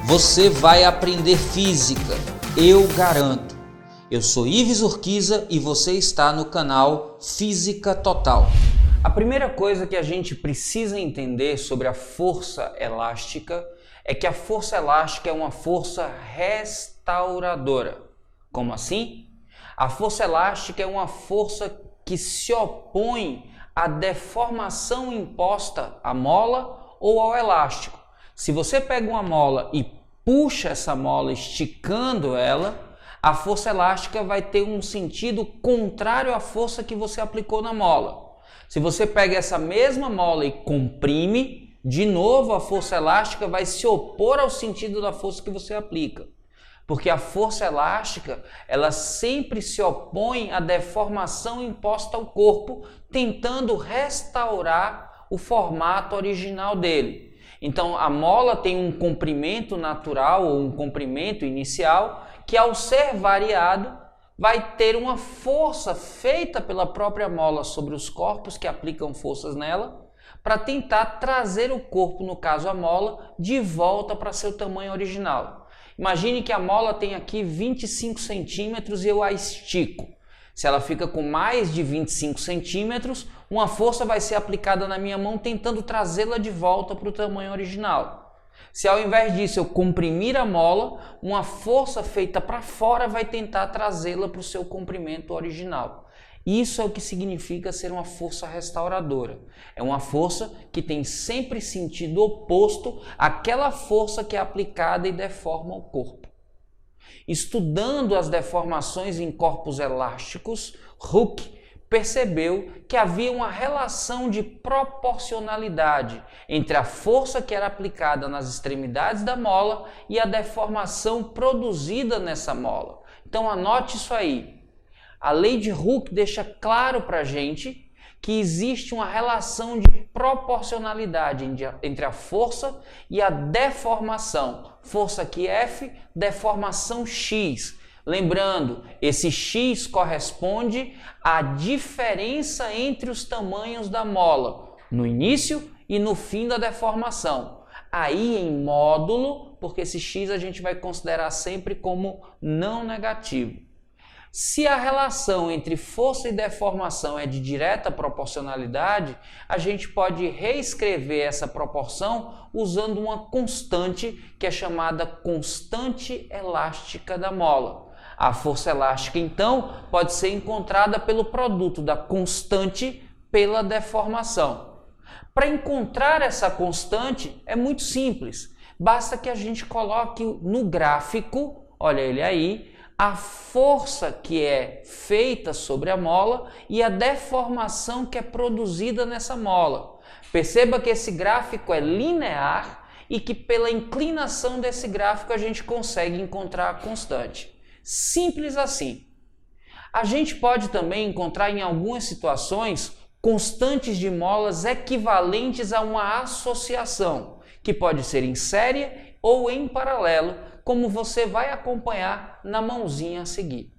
Você vai aprender física, eu garanto. Eu sou Ives Urquiza e você está no canal Física Total. A primeira coisa que a gente precisa entender sobre a força elástica é que a força elástica é uma força restauradora. Como assim? A força elástica é uma força que se opõe à deformação imposta à mola ou ao elástico. Se você pega uma mola e puxa essa mola esticando ela, a força elástica vai ter um sentido contrário à força que você aplicou na mola. Se você pega essa mesma mola e comprime, de novo a força elástica vai se opor ao sentido da força que você aplica. Porque a força elástica, ela sempre se opõe à deformação imposta ao corpo, tentando restaurar o formato original dele. Então, a mola tem um comprimento natural ou um comprimento inicial que, ao ser variado, vai ter uma força feita pela própria mola sobre os corpos que aplicam forças nela para tentar trazer o corpo, no caso a mola, de volta para seu tamanho original. Imagine que a mola tem aqui 25 centímetros e eu a estico. Se ela fica com mais de 25 centímetros, uma força vai ser aplicada na minha mão tentando trazê-la de volta para o tamanho original. Se ao invés disso eu comprimir a mola, uma força feita para fora vai tentar trazê-la para o seu comprimento original. Isso é o que significa ser uma força restauradora. É uma força que tem sempre sentido oposto àquela força que é aplicada e deforma o corpo. Estudando as deformações em corpos elásticos, Hooke percebeu que havia uma relação de proporcionalidade entre a força que era aplicada nas extremidades da mola e a deformação produzida nessa mola. Então anote isso aí. A lei de Hooke deixa claro para a gente que existe uma relação de proporcionalidade entre a força e a deformação. Força aqui F, deformação X. Lembrando, esse X corresponde à diferença entre os tamanhos da mola, no início e no fim da deformação. Aí em módulo, porque esse X a gente vai considerar sempre como não negativo. Se a relação entre força e deformação é de direta proporcionalidade, a gente pode reescrever essa proporção usando uma constante que é chamada constante elástica da mola. A força elástica, então, pode ser encontrada pelo produto da constante pela deformação. Para encontrar essa constante é muito simples. Basta que a gente coloque no gráfico, olha ele aí, a força que é feita sobre a mola e a deformação que é produzida nessa mola. Perceba que esse gráfico é linear e que pela inclinação desse gráfico a gente consegue encontrar a constante. Simples assim. A gente pode também encontrar em algumas situações constantes de molas equivalentes a uma associação, que pode ser em série ou em paralelo, como você vai acompanhar na mãozinha a seguir.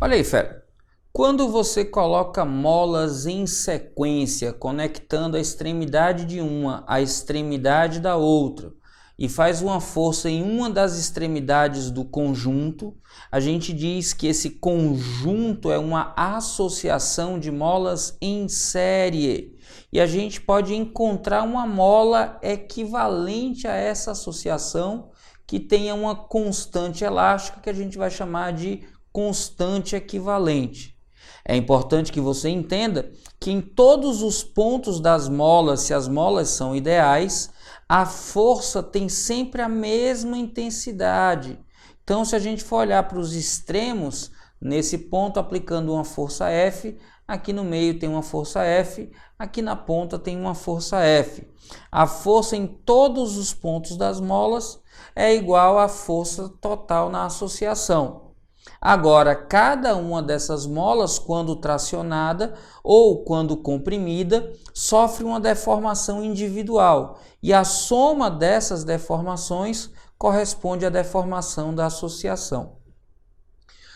Olha aí, fera. Quando você coloca molas em sequência, conectando a extremidade de uma à extremidade da outra, e faz uma força em uma das extremidades do conjunto, a gente diz que esse conjunto é uma associação de molas em série. E a gente pode encontrar uma mola equivalente a essa associação que tenha uma constante elástica que a gente vai chamar de constante equivalente. É importante que você entenda que em todos os pontos das molas, se as molas são ideais, a força tem sempre a mesma intensidade. Então, se a gente for olhar para os extremos, nesse ponto aplicando uma força F, aqui no meio tem uma força F, aqui na ponta tem uma força F. A força em todos os pontos das molas é igual à força total na associação. Agora, cada uma dessas molas, quando tracionada ou quando comprimida, sofre uma deformação individual e a soma dessas deformações corresponde à deformação da associação.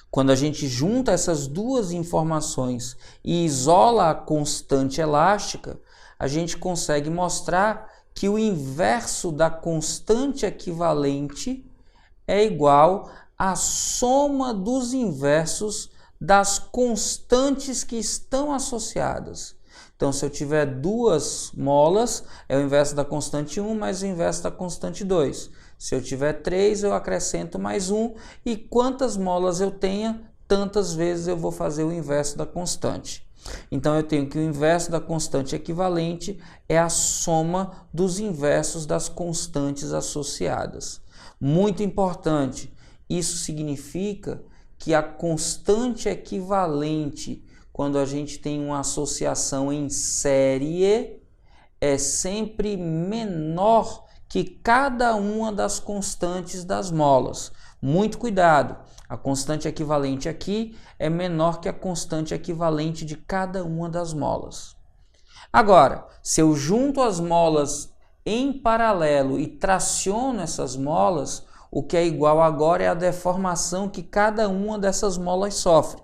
Quando a gente junta essas duas informações e isola a constante elástica, a gente consegue mostrar que o inverso da constante equivalente é igual à soma dos inversos das constantes que estão associadas. Então, se eu tiver 2 molas, é o inverso da constante 1 mais o inverso da constante 2. Se eu tiver 3, eu acrescento mais 1, e quantas molas eu tenha, tantas vezes eu vou fazer o inverso da constante. Então, eu tenho que o inverso da constante equivalente é a soma dos inversos das constantes associadas. Muito importante, isso significa que a constante equivalente, quando a gente tem uma associação em série, é sempre menor que cada uma das constantes das molas. Muito cuidado, a constante equivalente aqui é menor que a constante equivalente de cada uma das molas. Agora, se eu junto as molas em paralelo e traciono essas molas, o que é igual agora é a deformação que cada uma dessas molas sofre.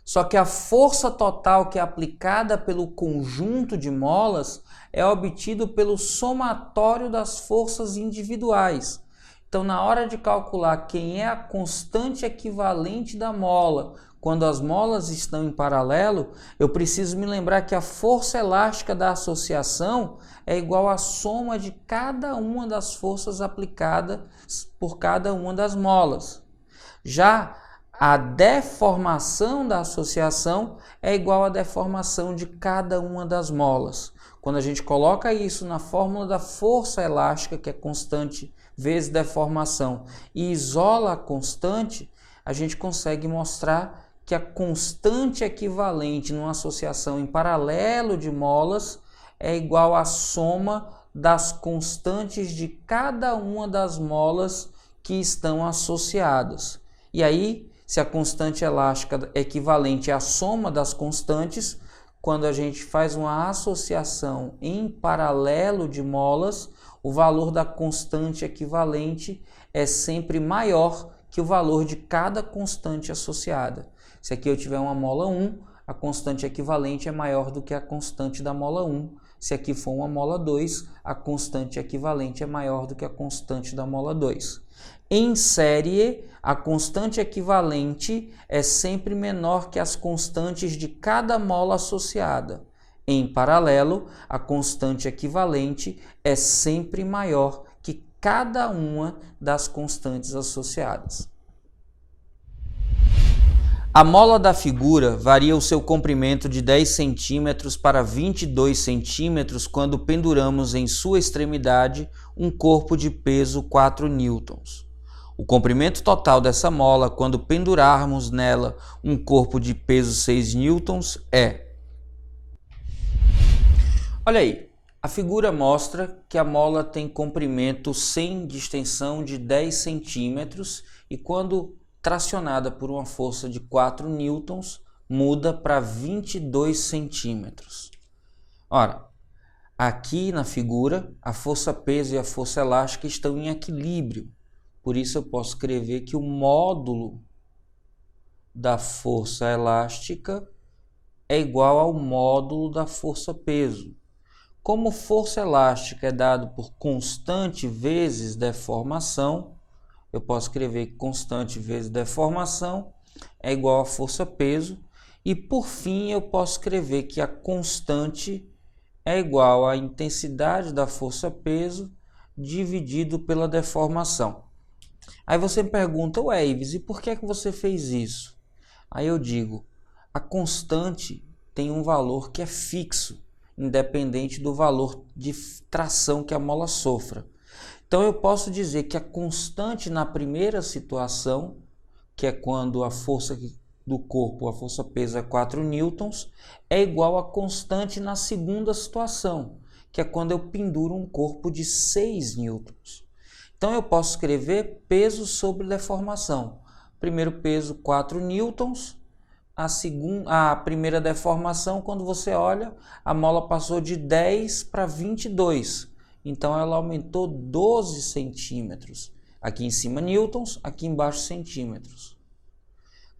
Só que a força total que é aplicada pelo conjunto de molas é obtido pelo somatório das forças individuais. Então, na hora de calcular quem é a constante equivalente da mola, quando as molas estão em paralelo, eu preciso me lembrar que a força elástica da associação é igual à soma de cada uma das forças aplicadas por cada uma das molas. Já a deformação da associação é igual à deformação de cada uma das molas. Quando a gente coloca isso na fórmula da força elástica, que é constante vezes deformação, e isola a constante, a gente consegue mostrar que a constante equivalente numa associação em paralelo de molas é igual à soma das constantes de cada uma das molas que estão associadas. E aí, se a constante elástica é equivalente à soma das constantes, quando a gente faz uma associação em paralelo de molas, o valor da constante equivalente é sempre maior que o valor de cada constante associada. Se aqui eu tiver uma mola 1, a constante equivalente é maior do que a constante da mola 1. Se aqui for uma mola 2, a constante equivalente é maior do que a constante da mola 2. Em série, a constante equivalente é sempre menor que as constantes de cada mola associada. Em paralelo, a constante equivalente é sempre maior que cada uma das constantes associadas. A mola da figura varia o seu comprimento de 10 cm para 22 cm quando penduramos em sua extremidade um corpo de peso 4 newtons. O comprimento total dessa mola quando pendurarmos nela um corpo de peso 6 newtons é... Olha aí, a figura mostra que a mola tem comprimento sem distensão de 10 centímetros e quando tracionada por uma força de 4 newtons, muda para 22 centímetros. Ora, aqui na figura, a força-peso e a força elástica estão em equilíbrio. Por isso eu posso escrever que o módulo da força elástica é igual ao módulo da força-peso. Como força elástica é dado por constante vezes deformação, eu posso escrever que constante vezes deformação é igual a força-peso. E, por fim, eu posso escrever que a constante é igual à intensidade da força-peso dividido pela deformação. Aí você me pergunta, ué, Ives, e por que você fez isso? Aí eu digo, a constante tem um valor que é fixo, independente do valor de tração que a mola sofra. Então, eu posso dizer que a constante na primeira situação, que é quando a força do corpo, a força-peso é 4 newtons, é igual à constante na segunda situação, que é quando eu penduro um corpo de 6 newtons. Então, eu posso escrever peso sobre deformação. Primeiro peso, 4 newtons. A primeira deformação, quando você olha, a mola passou de 10 para 22. Então, ela aumentou 12 centímetros. Aqui em cima, newtons, aqui embaixo, centímetros.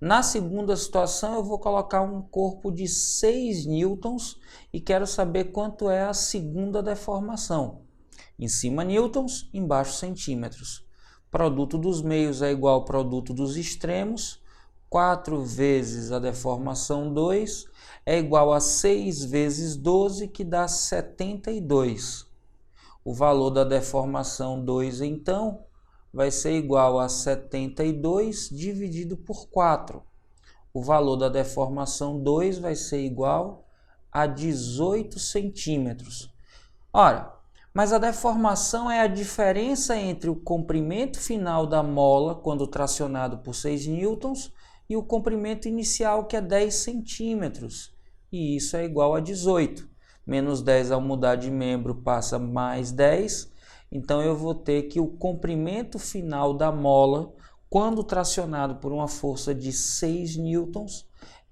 Na segunda situação, eu vou colocar um corpo de 6 newtons e quero saber quanto é a segunda deformação. Em cima newtons, embaixo centímetros. Produto dos meios é igual ao produto dos extremos. 4 vezes a deformação 2 é igual a 6 vezes 12, que dá 72. O valor da deformação 2, então, vai ser igual a 72 dividido por 4. O valor da deformação 2 vai ser igual a 18 centímetros. Ora, mas a deformação é a diferença entre o comprimento final da mola, quando tracionado por 6 newtons, e o comprimento inicial, que é 10 centímetros. E isso é igual a 18. Menos 10 ao mudar de membro passa mais 10. Então eu vou ter que o comprimento final da mola, quando tracionado por uma força de 6 newtons,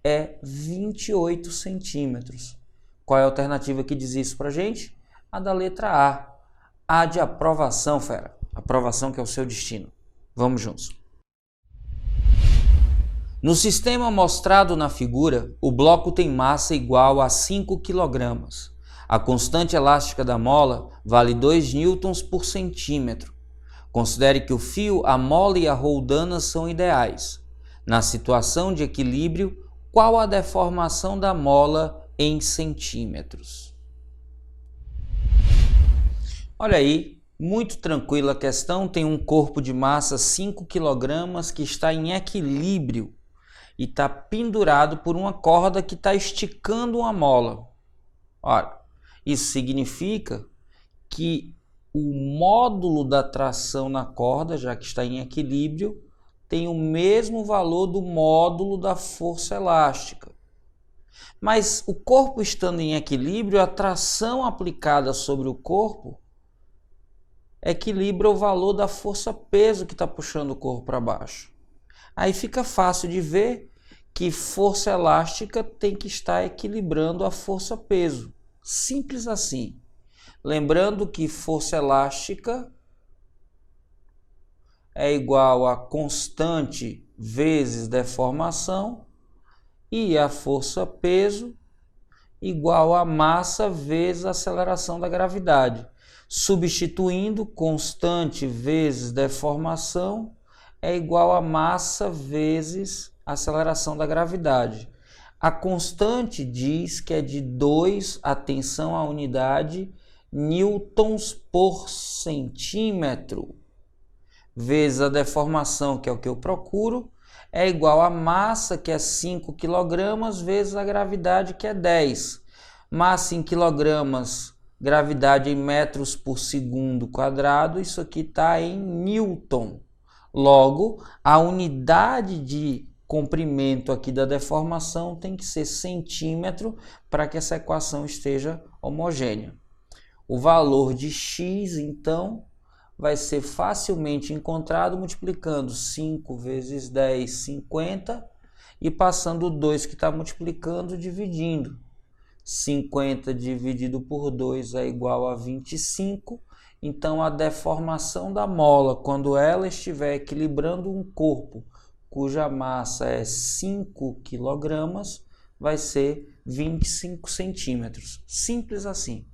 é 28 centímetros. Qual é a alternativa que diz isso pra gente? A da letra A. A de aprovação, fera. Aprovação, que é o seu destino. Vamos juntos. No sistema mostrado na figura, o bloco tem massa igual a 5 kg. A constante elástica da mola vale 2 newtons por centímetro. Considere que o fio, a mola e a roldana são ideais. Na situação de equilíbrio, qual a deformação da mola em centímetros? Olha aí, muito tranquila a questão. Tem um corpo de massa 5 kg que está em equilíbrio e está pendurado por uma corda que está esticando uma mola. Olha, isso significa que o módulo da tração na corda, já que está em equilíbrio, tem o mesmo valor do módulo da força elástica. Mas o corpo estando em equilíbrio, a tração aplicada sobre o corpo equilibra o valor da força-peso que está puxando o corpo para baixo. Aí fica fácil de ver que força elástica tem que estar equilibrando a força-peso. Simples assim. Lembrando que força elástica é igual a constante vezes deformação e a força-peso igual a massa vezes aceleração da gravidade. Substituindo, constante vezes deformação é igual a massa vezes aceleração da gravidade. A constante diz que é de 2, atenção à unidade, newtons por centímetro, vezes a deformação, que é o que eu procuro, é igual a massa, que é 5 kg, vezes a gravidade, que é 10. Massa em quilogramas, gravidade em metros por segundo quadrado, isso aqui está em newton. Logo, a unidade de comprimento aqui da deformação tem que ser centímetro para que essa equação esteja homogênea. O valor de x, então, vai ser facilmente encontrado multiplicando 5 vezes 10, 50, e passando o 2 que está multiplicando, dividindo. 50 dividido por 2 é igual a 25. Então, a deformação da mola, quando ela estiver equilibrando um corpo cuja massa é 5 kg, vai ser 25 centímetros. Simples assim.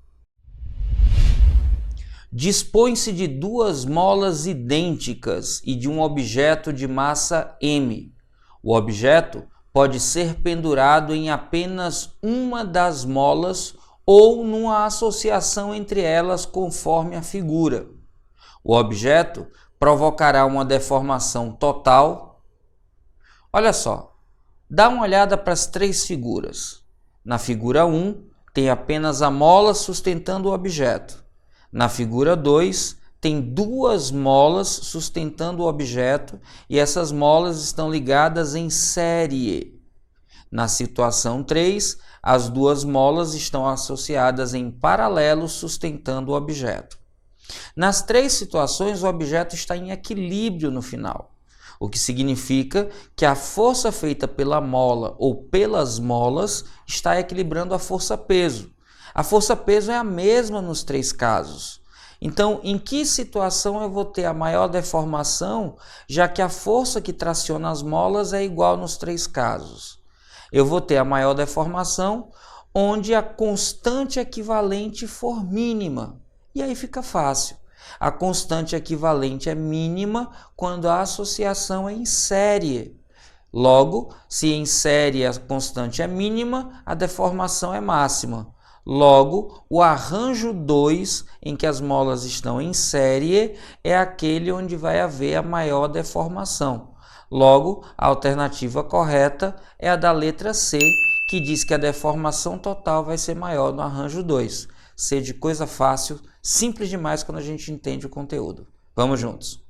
Dispõe-se de duas molas idênticas e de um objeto de massa m. O objeto pode ser pendurado em apenas uma das molas ou numa associação entre elas, conforme a figura. O objeto provocará uma deformação total. Olha só, dá uma olhada para as três figuras. Na figura 1, tem apenas a mola sustentando o objeto. Na figura 2, tem duas molas sustentando o objeto e essas molas estão ligadas em série. Na situação 3, as duas molas estão associadas em paralelo sustentando o objeto. Nas três situações, o objeto está em equilíbrio no final, o que significa que a força feita pela mola ou pelas molas está equilibrando a força-peso. A força-peso é a mesma nos três casos. Então, em que situação eu vou ter a maior deformação, já que a força que traciona as molas é igual nos três casos? Eu vou ter a maior deformação onde a constante equivalente for mínima. E aí fica fácil. A constante equivalente é mínima quando a associação é em série. Logo, se em série a constante é mínima, a deformação é máxima. Logo, o arranjo 2, em que as molas estão em série, é aquele onde vai haver a maior deformação. Logo, a alternativa correta é a da letra C, que diz que a deformação total vai ser maior no arranjo 2. C de coisa fácil, simples demais quando a gente entende o conteúdo. Vamos juntos!